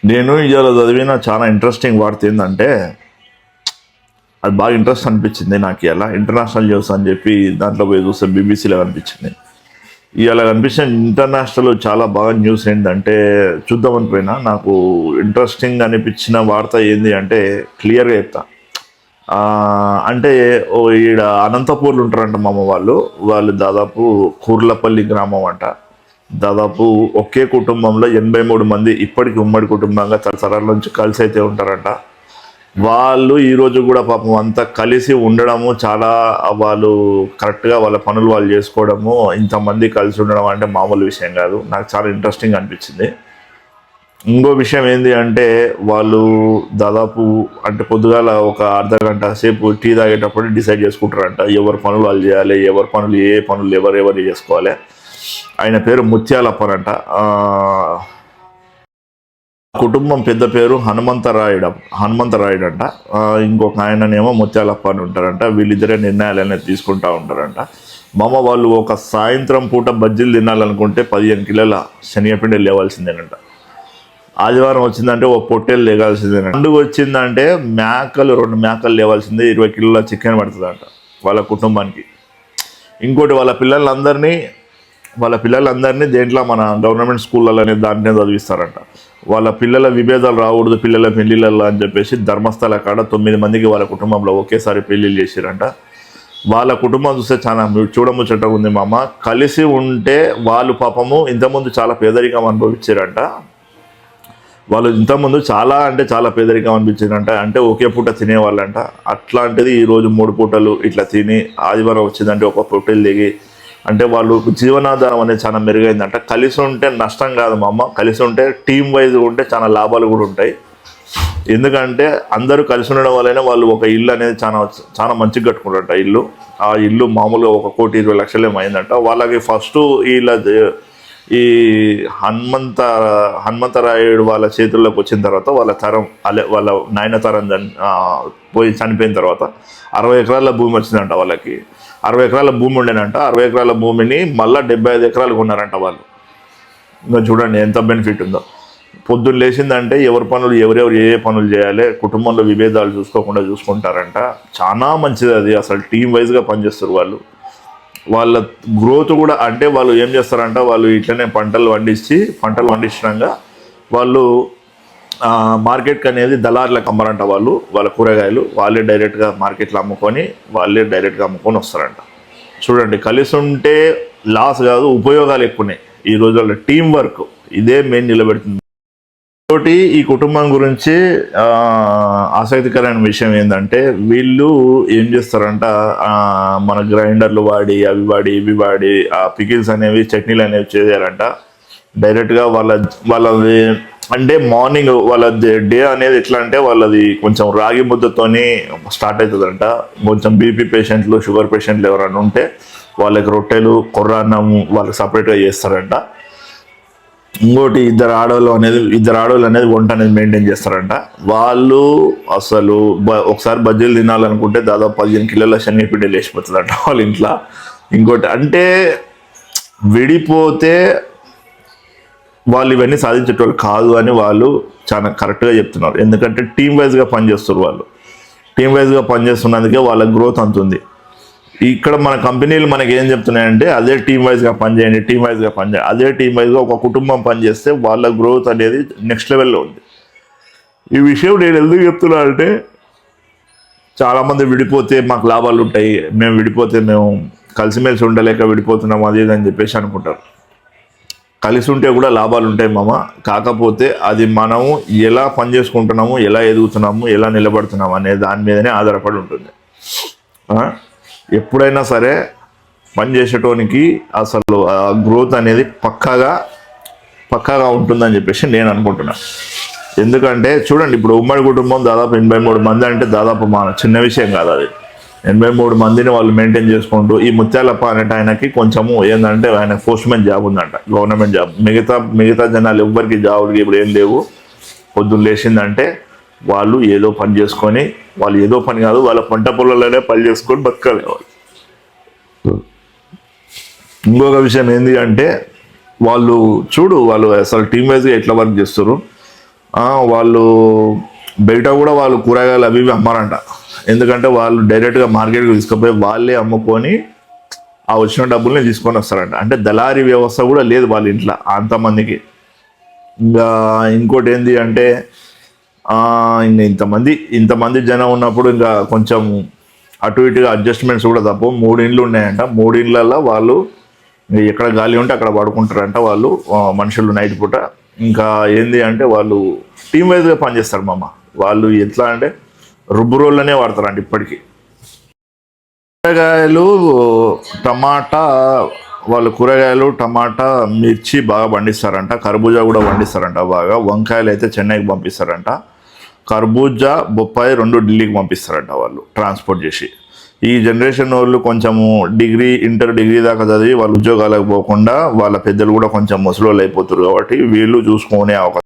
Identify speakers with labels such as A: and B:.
A: నేను ఇవాళ చదివిన చాలా ఇంట్రెస్టింగ్ వార్త ఏంటంటే, అది బాగా ఇంట్రెస్ట్ అనిపించింది నాకు. ఇలా ఇంటర్నేషనల్ న్యూస్ అని చెప్పి దాంట్లో పోయి చూస్తే బీబీసీలో కనిపించింది. ఇవాళ కనిపించిన ఇంటర్నేషనల్ చాలా బాగా న్యూస్ ఏంటంటే, చూద్దామని పోయినా నాకు ఇంట్రెస్టింగ్ అనిపించిన వార్త ఏంది అంటే క్లియర్గా చెప్తా. ఆ, అంటే ఈడ అనంతపూర్లు ఉంటారంట మామ వాళ్ళు. వాళ్ళు దాదాపు కూర్లపల్లి గ్రామం అంట. దాదాపు ఒకే కుటుంబంలో 83 మంది ఇప్పటికి ఉమ్మడి కుటుంబంగా తరతరాల నుంచి కలిసి అయితే ఉంటారంట. వాళ్ళు ఈరోజు కూడా పాపం అంతా కలిసి ఉండడము చాలా, వాళ్ళు కరెక్ట్గా వాళ్ళ పనులు వాళ్ళు చేసుకోవడము, ఇంతమంది కలిసి ఉండడం అంటే మామూలు విషయం కాదు. నాకు చాలా ఇంట్రెస్టింగ్ అనిపించింది. ఇంకో విషయం ఏంటి అంటే, వాళ్ళు దాదాపు అంటే పొద్దుగాల ఒక అర్ధ గంట సేపు టీ తాగేటప్పుడు డిసైడ్ చేసుకుంటారంట ఎవరి పనులు వాళ్ళు చేయాలి, ఎవరి పనులు ఏ పనులు ఎవరెవరు చేసుకోవాలి. ఆయన పేరు ముత్యాలప్పనంట. కుటుంబం పెద్ద పేరు హనుమంతరాయుడు అంట. ఇంకొక ఆయననేమో ముత్యాలప్ప అని ఉంటారంట. వీళ్ళిద్దరే నిర్ణయాలు అనేది తీసుకుంటా ఉంటారంట. మామ వాళ్ళు ఒక సాయంత్రం పూట బజ్జీలు తినాలనుకుంటే 15 కిలోల శనగపిండి లేవాల్సిందేనంట. ఆదివారం వచ్చిందంటే ఓ పొట్టేలు లేగాల్సిందేనంట. పండుగ వచ్చిందంటే 2 మేకలు లేవాల్సిందే, 20 కిలోల చికెన్ పడుతుందంట వాళ్ళ కుటుంబానికి. ఇంకోటి వాళ్ళ పిల్లలందరినీ దేంట్లో మన గవర్నమెంట్ స్కూళ్ళలోనే దాంట్లో చదివిస్తారంట. వాళ్ళ పిల్లల విభేదాలు రాకూడదు పిల్లల పెళ్ళిళ్ళల్లో అని చెప్పేసి ధర్మస్థల కాడ 9 మందికి వాళ్ళ కుటుంబంలో ఒకేసారి పెళ్ళిళ్ళు చేసిరంట. వాళ్ళ కుటుంబం చూస్తే చాలా చూడముచ్చటగా ఉంది మామ. కలిసి ఉంటే వాళ్ళు పాపము ఇంతకుముందు చాలా పేదరికం అనుభవించారంట. వాళ్ళు ఇంతకుముందు చాలా అంటే చాలా పేదరికం అనిపించిందంట. అంటే ఒకే పూట తినేవాళ్ళంట. అట్లాంటిది ఈరోజు 3 పూటలు ఇట్లా తిని ఆదివారం వచ్చిందంటే ఒక పొట్టేలు దిగి, అంటే వాళ్ళు జీవనాధారం అనేది చాలా మెరుగైందంట. కలిసి ఉంటే నష్టం కాదు మా అమ్మ, కలిసి ఉంటే టీం వైజ్ ఉంటే చాలా లాభాలు కూడా ఉంటాయి. ఎందుకంటే అందరూ కలిసి ఉండడం వల్లనే వాళ్ళు ఒక ఇల్లు అనేది చాలా చాలా మంచిగా కట్టుకుంటారంట. ఇల్లు, ఆ ఇల్లు మామూలుగా 1,20,00,000 అయిందంట. వాళ్ళకి ఫస్ట్ ఈ హనుమంతరాయుడు వాళ్ళ చేతుల్లోకి వచ్చిన తర్వాత వాళ్ళ తరం వాళ్ళ నాయన తరం పోయి చనిపోయిన తర్వాత 60 ఎకరాల భూమి వచ్చిందంట వాళ్ళకి. 60 ఎకరాల భూమి ఉండేనంట. 60 ఎకరాల భూమిని మళ్ళీ 75 ఎకరాలు కొన్నారంట వాళ్ళు. ఇంకా చూడండి ఎంత బెనిఫిట్ ఉందో. పొద్దున్న లేచిందంటే ఎవరి పనులు ఎవరెవరు ఏ పనులు చేయాలి, కుటుంబంలో విభేదాలు చూసుకోకుండా చూసుకుంటారంట. చాలా మంచిది అది. అసలు టీం వైజ్గా పనిచేస్తారు వాళ్ళు. వాళ్ళ గ్రోత్ కూడా, అంటే వాళ్ళు ఏం చేస్తారంట, వాళ్ళు ఇట్లనే పంటలు పండించినాక వాళ్ళు మార్కెట్కి అనేది దళారులకు అమ్మరంట. వాళ్ళ కూరగాయలు వాళ్ళే డైరెక్ట్గా మార్కెట్లో వాళ్ళే డైరెక్ట్గా అమ్ముకొని వస్తారంట. చూడండి, కలిసి ఉంటే లాస్ కాదు, ఉపయోగాలు ఎక్కువనే. ఈ రోజుల్లో టీం వర్క్ ఇదే మెయిన్ నిలబెడుతుంది. తోటి ఈ కుటుంబం గురించి ఆసక్తికరమైన విషయం ఏంటంటే, వీళ్ళు ఏం చేస్తారంట, మన గ్రైండర్లు వాడి ఇవి వాడి ఆ పికిల్స్ అనేవి చట్నీలు అనేవి చేయారంట. డైరెక్ట్గా వాళ్ళది అంటే మార్నింగ్ వాళ్ళ డే అనేది ఎట్లా అంటే, వాళ్ళది కొంచెం రాగి ముద్దతోని స్టార్ట్ అవుతుందంట. కొంచెం బీపీ పేషెంట్లు, షుగర్ పేషెంట్లు ఎవరైనా ఉంటే వాళ్ళకి రొట్టెలు, కొర్రాన్నం వాళ్ళకి సపరేట్గా చేస్తారంట. ఇంకోటి ఇద్దరు ఆడవాళ్ళు అనేది వంట అనేది మెయింటైన్ చేస్తారంట. వాళ్ళు అసలు ఒకసారి బజ్జీలు తినాలనుకుంటే దాదాపు 15 కిలోల శనగపిండి లేచిపోతుందంట వాళ్ళ ఇంట్లో. ఇంకోటి అంటే విడిపోతే వాళ్ళు ఇవన్నీ సాధించేటోళ్ళు కాదు అని వాళ్ళు చాలా కరెక్ట్గా చెప్తున్నారు. ఎందుకంటే టీం వైజ్గా పనిచేస్తారు వాళ్ళు. టీం వైజ్గా పనిచేస్తున్నందుకే వాళ్ళ గ్రోత్ అంతుంది. ఇక్కడ మన కంపెనీలు మనకి ఏం చెప్తున్నాయంటే, అదే టీం వైజ్గా పనిచేయండి. అదే టీం వైజ్గా ఒక కుటుంబం పనిచేస్తే వాళ్ళ గ్రోత్ అనేది నెక్స్ట్ లెవెల్లో ఉంది. ఈ విషయం నేను ఎందుకు చెప్తున్నా అంటే, చాలామంది విడిపోతే మాకు లాభాలు ఉంటాయి, మేము కలిసిమెలిసి ఉండలేక విడిపోతున్నాం అది అని చెప్పేసి అనుకుంటారు. కలిసి ఉంటే కూడా లాభాలు ఉంటాయి మామ. కాకపోతే అది మనము ఎలా పని చేసుకుంటున్నాము, ఎలా ఎదుగుతున్నాము, ఎలా నిలబడుతున్నాము అనే దాని మీదనే ఆధారపడి ఉంటుంది. ఎప్పుడైనా సరే పని చేసేటోనికి అసలు గ్రోత్ అనేది పక్కాగా ఉంటుందని చెప్పేసి నేను అనుకుంటున్నాను. ఎందుకంటే చూడండి, ఇప్పుడు ఉమ్మడి కుటుంబం దాదాపు 83 మంది అంటే దాదాపు మన చిన్న విషయం కాదు అది. 83 మందిని వాళ్ళు మెయింటైన్ చేసుకుంటూ, ఈ ముత్యాలప్ప అనేట ఆయనకి కొంచెము ఏంటంటే, ఆయన పోస్ట్మెన్ జాబ్ ఉందంట, గవర్నమెంట్ జాబ్. మిగతా జనాలు ఎవ్వరికి జాబులకి ఇప్పుడు ఏం లేవు. పొద్దున్న లేచిందంటే వాళ్ళు ఏదో పని చేసుకొని, వాళ్ళు ఏదో పని కాదు, వాళ్ళ పంట పొలాలనే పని చేసుకొని బతకాలి వాళ్ళు. ఇంకొక విషయం ఏంటి అంటే, వాళ్ళు అసలు టీం వైజ్గా ఎట్లా వర్క్ చేస్తారు. వాళ్ళు బయట కూడా వాళ్ళు కూరగాయలు అవి ఇవి అమ్మారంట. ఎందుకంటే వాళ్ళు డైరెక్ట్గా మార్కెట్కి తీసుకుపోయి వాళ్ళే అమ్ముకొని ఆ వచ్చిన డబ్బుల్ని తీసుకొని వస్తారంట. అంటే దళారీ వ్యవస్థ కూడా లేదు వాళ్ళ ఇంట్లో అంతమందికి. ఇంకా ఇంకోటి ఏంటి అంటే ఇంకా ఇంతమంది జనం ఉన్నప్పుడు ఇంకా కొంచెం అటు ఇటుగా అడ్జస్ట్మెంట్స్ కూడా తప్ప 3 ఇండ్లు ఉన్నాయంట. 3 ఇండ్లలో వాళ్ళు ఎక్కడ గాలి ఉంటే అక్కడ పడుకుంటారంట వాళ్ళు మనుషులు నైట్ పూట. ఇంకా ఏంది అంటే వాళ్ళు టీం వైజ్గా పనిచేస్తారు మామ. వాళ్ళు ఎట్లా అంటే రుబ్బు రోళ్ళనే వాడతారంట ఇప్పటికీ. కూరగాయలు టమాటా వాళ్ళు కూరగాయలు టమాటా మిర్చి బాగా పండిస్తారంట. కర్బూజా కూడా పండిస్తారంట బాగా. వంకాయలు అయితే చెన్నైకి పంపిస్తారంట. కర్బూజా బొప్పాయి 2 ఢిల్లీకి పంపిస్తారంట వాళ్ళు ట్రాన్స్పోర్ట్ చేసి. ఈ జనరేషన్ వాళ్ళు కొంచెము ఇంటర్ డిగ్రీ దాకా చదివి వాళ్ళు ఉద్యోగాలకు పోకుండా వాళ్ళ పెద్దలు కూడా కొంచెం ముసలోళ్ళు అయిపోతారు కాబట్టి వీళ్ళు చూసుకునే అవకాశం